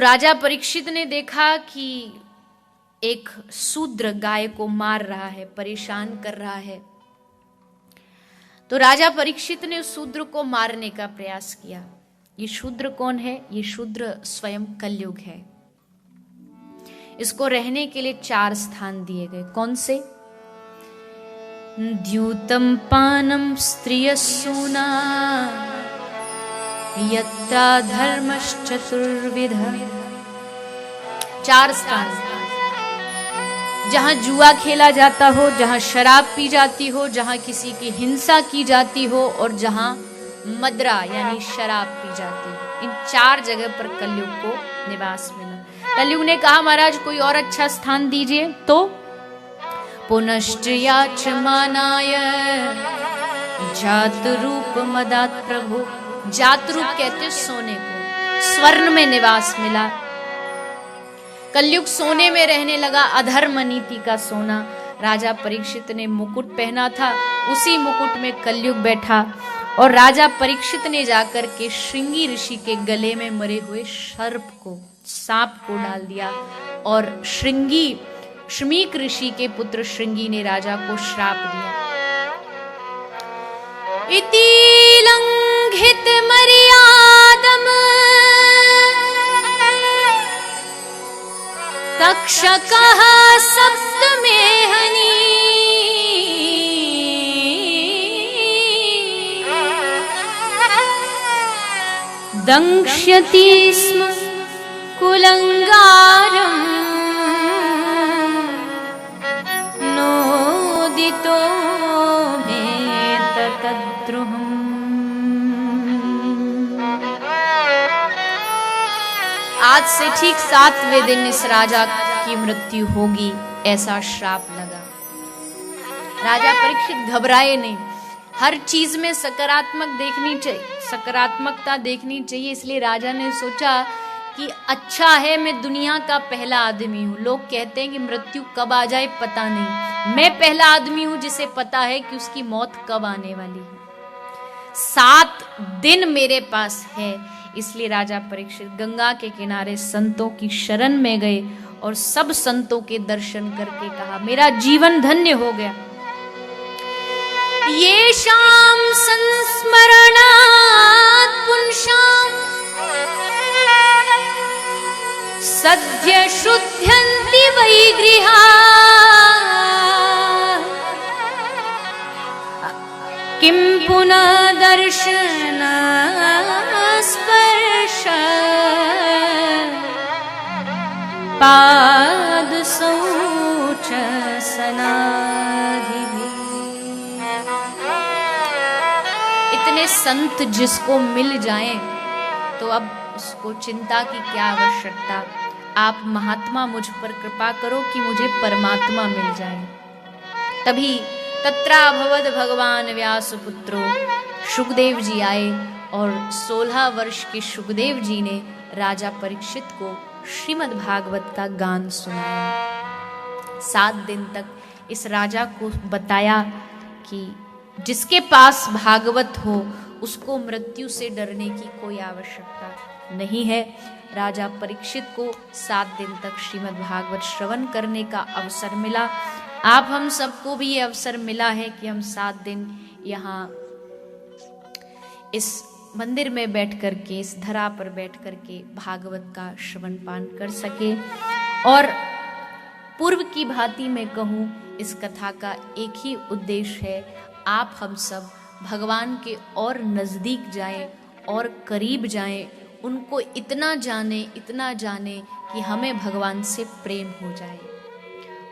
राजा परीक्षित ने देखा कि एक शूद्र गाय को मार रहा है, परेशान कर रहा है। तो राजा परीक्षित ने उस शूद्र को मारने का प्रयास किया। ये शूद्र कौन है? ये शूद्र स्वयं कलयुग है। इसको रहने के लिए 4 स्थान दिए गए। कौन से? द्यूतम पानम स्त्रियसूना यत्रा धर्मश्चतुर्विध। 4 स्थान जहां जुआ खेला जाता हो, जहां शराब पी जाती हो, जहां किसी की हिंसा की जाती हो और जहां मदरा यानी शराब पी जाती हो। इन 4 जगह पर कलयुग को निवास मिला। कलयुग ने कहा महाराज कोई और अच्छा स्थान दीजिए। तो पुनश्च याचमानाय जात रूप मदात प्रभु। जात रूप कहते सोने को, स्वर्ण में निवास मिला। कलयुग सोने में रहने लगा, अधर्म नीति का सोना। राजा परीक्षित ने मुकुट पहना था, उसी मुकुट में कलयुग बैठा। और राजा परीक्षित ने जाकर के श्रृंगी ऋषि के गले में मरे हुए सर्प को, सांप को डाल दिया। और श्रमीक ऋषि के पुत्र श्रृंगी ने राजा को श्राप दिया। इति लंघित मर्यादम तक्षकः सप्तमेहनी दंक्ष्यति स्म कुलंगारं नोदितो मे ततद्रुहम्। आज से ठीक 7वें दिन इस राजा की मृत्यु होगी, ऐसा श्राप लगा। राजा परीक्षित घबराए नहीं। हर चीज में सकारात्मकता देखनी चाहिए। इसलिए राजा ने सोचा कि अच्छा है मैं दुनिया का पहला आदमी हूं। लोग कहते हैं कि मृत्यु कब आ जाए पता नहीं, मैं पहला आदमी हूं जिसे पता है कि उसकी मौत कब आने वाली है। 7 दिन मेरे पास है। इसलिए राजा परीक्षित गंगा के किनारे संतों की शरण में गए और सब संतों के दर्शन करके कहा मेरा जीवन धन्य हो गया। येषां संस्मरणात् पुंसां सद्य शुद्ध्यन्ति वै गृहाः किं पुनः दर्शन स्पर्श पाद शौच सनाधि। इतने संत जिसको मिल जाएं तो अब उसको चिंता की क्या आवश्यकता। आप महात्मा मुझ पर कृपा करो कि मुझे परमात्मा मिल जाए। तभी तत्राभवद भगवान व्यासपुत्रो, शुकदेव जी आए और 16 वर्ष के शुकदेव जी ने राजा परीक्षित को श्रीमद् भागवत का गान सुनाया। 7 दिन तक इस राजा को बताया कि जिसके पास भागवत हो उसको मृत्यु से डरने की कोई आवश्यकता नहीं है। राजा परीक्षित को 7 दिन तक श्रीमद् भागवत श्रवण करने का अवसर मिला। आप हम सबको भी ये अवसर मिला है कि हम 7 दिन यहाँ इस मंदिर में बैठ करके, इस धरा पर बैठ करके भागवत का श्रवण पान कर सके। और पूर्व की भांति मैं कहूँ, इस कथा का एक ही उद्देश्य है, आप हम सब भगवान के और नज़दीक जाएं और करीब जाएं, उनको इतना जाने कि हमें भगवान से प्रेम हो जाए।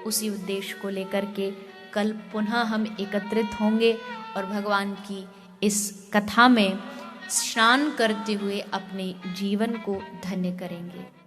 उसी उद्देश्य को लेकर के कल पुनः हम एकत्रित होंगे और भगवान की इस कथा में स्नान करते हुए अपने जीवन को धन्य करेंगे।